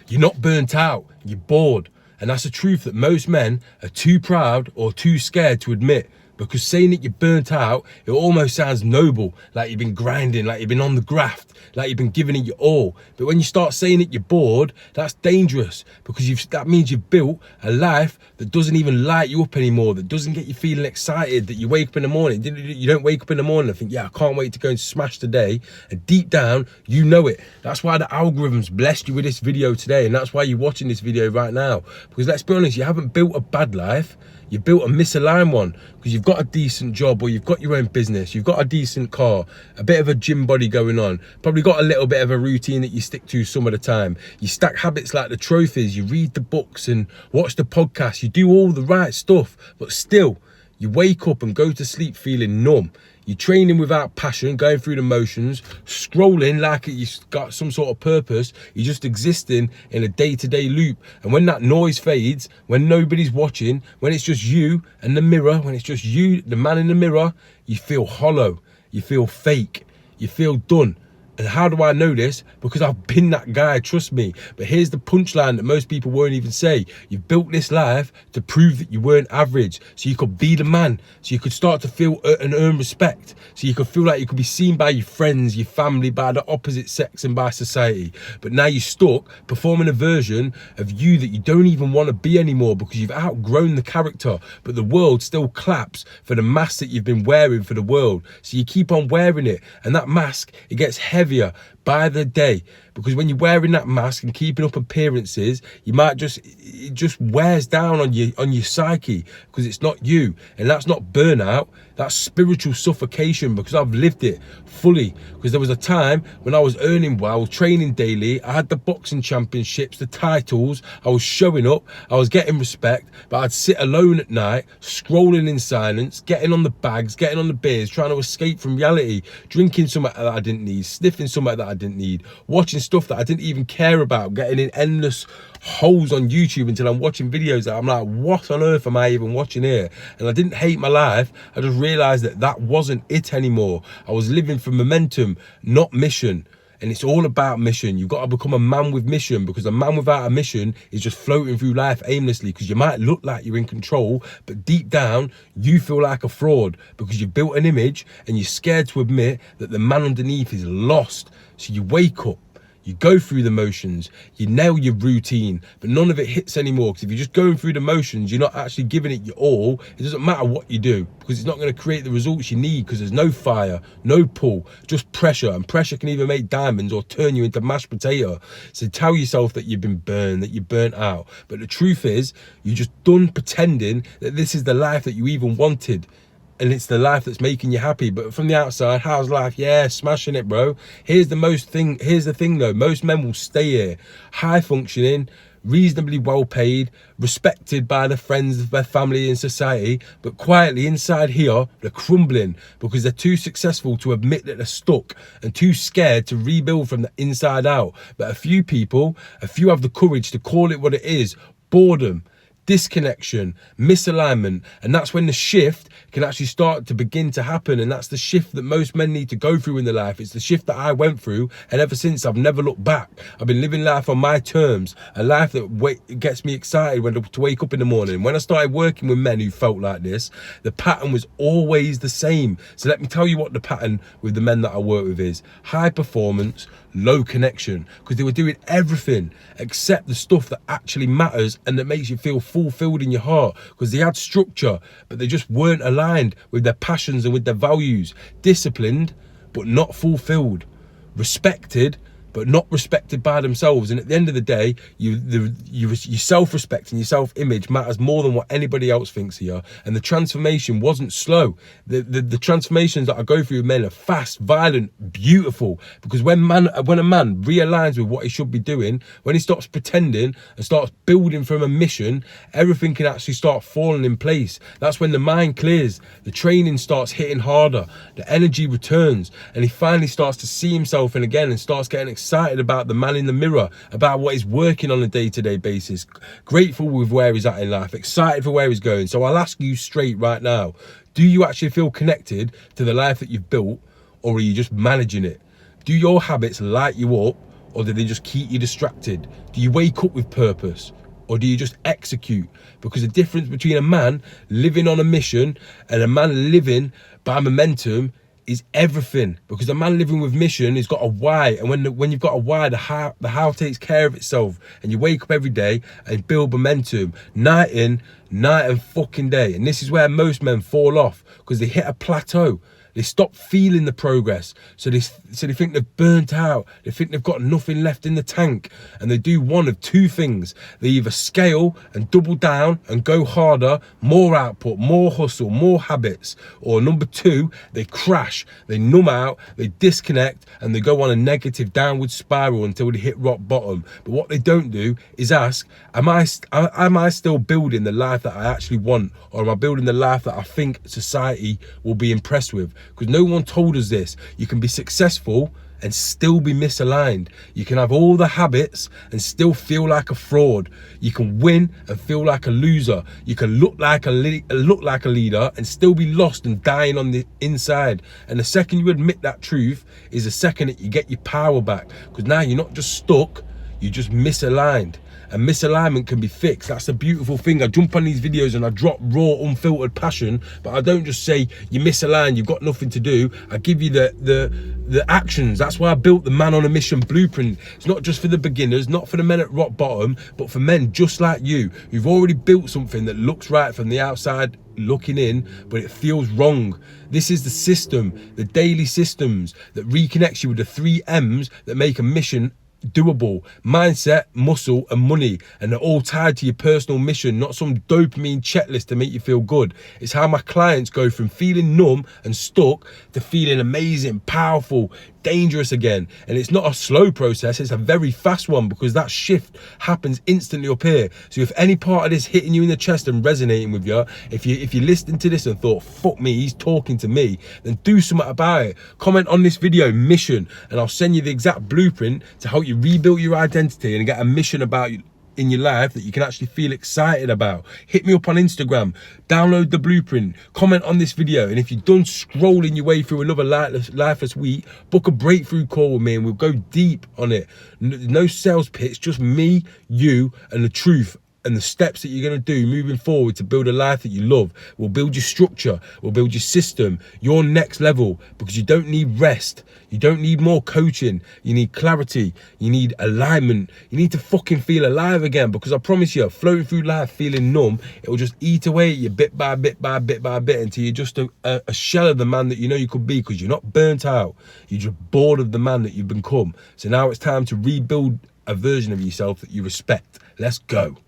You're not burnt out, you're bored. And that's a truth that most men are too proud or too scared to admit. Because saying that you're burnt out, it almost sounds noble, like you've been grinding, like you've been on the graft, like you've been giving it your all. But when you start saying that you're bored, that's dangerous, because that means you've built a life that doesn't even light you up anymore, that doesn't get you feeling excited, that you wake up in the morning. You don't wake up in the morning and think, yeah, I can't wait to go and smash today. And deep down, you know it. That's why the algorithm's blessed you with this video today, and that's why you're watching this video right now. Because let's be honest, you haven't built a bad life. You built a misaligned one, because you've got a decent job, or you've got your own business, you've got a decent car, a bit of a gym body going on, probably got a little bit of a routine that you stick to some of the time. You stack habits like the trophies, you read the books and watch the podcasts, you do all the right stuff, but still, you wake up and go to sleep feeling numb. You're training without passion, going through the motions, scrolling like you've got some sort of purpose. You're just existing in a day-to-day loop. And when that noise fades, when nobody's watching, when it's just you and the mirror, when it's just you, the man in the mirror, you feel hollow, you feel fake, you feel done. And how do I know this? Because I've been that guy, trust me. But here's the punchline that most people won't even say. You've built this life to prove that you weren't average, so you could be the man, so you could start to feel and earn respect, so you could feel like you could be seen by your friends, your family, by the opposite sex and by society. But now you're stuck performing a version of you that you don't even want to be anymore, because you've outgrown the character, but the world still claps for the mask that you've been wearing for the world. So you keep on wearing it, and that mask, it gets heavier by the day, because when you're wearing that mask and keeping up appearances, it just wears down on your psyche, because it's not you. And that's not burnout, that's spiritual suffocation, because I've lived it fully. Because there was a time when I was earning well, training daily, I had the boxing championships, the titles, I was showing up, I was getting respect, but I'd sit alone at night, scrolling in silence, getting on the bags, getting on the beers, trying to escape from reality, drinking something that I didn't need, sniffing something that I didn't need, watching stuff that I didn't even care about, getting in endless holes on YouTube until I'm watching videos that I'm like, what on earth am I even watching here? And I didn't hate my life, I just realized that wasn't it anymore. I was living for momentum, not mission. And it's all about mission. You've got to become a man with mission, because a man without a mission is just floating through life aimlessly, because you might look like you're in control, but deep down, you feel like a fraud, because you've built an image and you're scared to admit that the man underneath is lost. So you wake up, you go through the motions, you nail your routine, but none of it hits anymore, because if you're just going through the motions, you're not actually giving it your all. It doesn't matter what you do, because it's not going to create the results you need, because there's no fire, no pull, just pressure. And pressure can either make diamonds or turn you into mashed potato. So tell yourself that you've been burned, that you're burnt out. But the truth is, you're just done pretending that this is the life that you even wanted. And it's the life that's making you happy. But from the outside, how's life? Yeah, smashing it, bro. Here's the thing though, most men will stay here, high functioning, reasonably well paid, respected by their friends, their family and society, but quietly inside here, they're crumbling, because they're too successful to admit that they're stuck, and too scared to rebuild from the inside out. But a few have the courage to call it what it is: boredom, disconnection, misalignment. And that's when the shift can actually start to begin to happen. And that's the shift that most men need to go through in their life. It's the shift that I went through, and ever since, I've never looked back. I've been living life on my terms, a life that gets me excited to wake up in the morning. When I started working with men who felt like this, the pattern was always the same. So let me tell you what the pattern with the men that I work with is: high performance, low connection, because they were doing everything except the stuff that actually matters and that makes you feel fulfilled in your heart, because they had structure, but they just weren't aligned with their passions and with their values. Disciplined, but not fulfilled. Respected, but not respected by themselves. And at the end of the day, your self-respect and your self-image matters more than what anybody else thinks of you. And the transformation wasn't slow. The transformations that I go through with men are fast, violent, beautiful. Because when a man realigns with what he should be doing, when he stops pretending and starts building from a mission, everything can actually start falling in place. That's when the mind clears, the training starts hitting harder, the energy returns, and he finally starts to see himself in again, and starts getting excited about the man in the mirror, about what he's working on a day-to-day basis, grateful with where he's at in life, excited for where he's going. So I'll ask you straight right now, do you actually feel connected to the life that you've built, or are you just managing it? Do your habits light you up, or do they just keep you distracted? Do you wake up with purpose, or do you just execute? Because the difference between a man living on a mission and a man living by momentum is everything. Because a man living with mission has got a why, and when you've got a why, the how takes care of itself, and you wake up every day and build momentum, night in, night and fucking day. And this is where most men fall off, because they hit a plateau. They stop feeling the progress. So they think they've burnt out. They think they've got nothing left in the tank. And they do one of two things. They either scale and double down and go harder, more output, more hustle, more habits. Or number two, they crash, they numb out, they disconnect, and they go on a negative downward spiral until they hit rock bottom. But what they don't do is ask, am I still building the life that I actually want? Or am I building the life that I think society will be impressed with? Because no one told us this. You can be successful and still be misaligned. You can have all the habits and still feel like a fraud. You can win and feel like a loser. You can look like a leader and still be lost and dying on the inside. And the second you admit that truth is the second that you get your power back. Because now you're not just stuck, you're just misaligned. And misalignment can be fixed. That's the beautiful thing. I jump on these videos and I drop raw, unfiltered passion, but I don't just say you're misaligned, you've got nothing to do. I give you the actions. That's why I built the Man on a Mission blueprint. It's not just for the beginners, not for the men at rock bottom, but for men just like you, who've already built something that looks right from the outside looking in, but it feels wrong. This is the system, the daily systems that reconnects you with the 3 M's that make a mission doable: mindset, muscle and money. And they're all tied to your personal mission, not some dopamine checklist to make you feel good. It's how my clients go from feeling numb and stuck to feeling amazing, powerful, dangerous again. And it's not a slow process, it's a very fast one, because that shift happens instantly up here. So if any part of this hitting you in the chest and resonating with you, if you're listening to this and thought, fuck me, he's talking to me, then do something about it. Comment on this video mission, and I'll send you the exact blueprint to help you rebuild your identity and get a mission about you in your life that you can actually feel excited about. Hit me up on Instagram, download the blueprint, comment on this video, and if you're done scrolling your way through another lifeless week, book a breakthrough call with me and we'll go deep on it. No sales pitch, just me, you, and the truth, and the steps that you're going to do moving forward to build a life that you love. We'll build your structure, we'll build your system, your next level, because you don't need rest, you don't need more coaching, you need clarity, you need alignment, you need to fucking feel alive again. Because I promise you, floating through life feeling numb, it will just eat away at you bit by bit by bit by bit until you're just a shell of the man that you know you could be, because you're not burnt out, you're just bored of the man that you've become. So now it's time to rebuild a version of yourself that you respect. Let's go.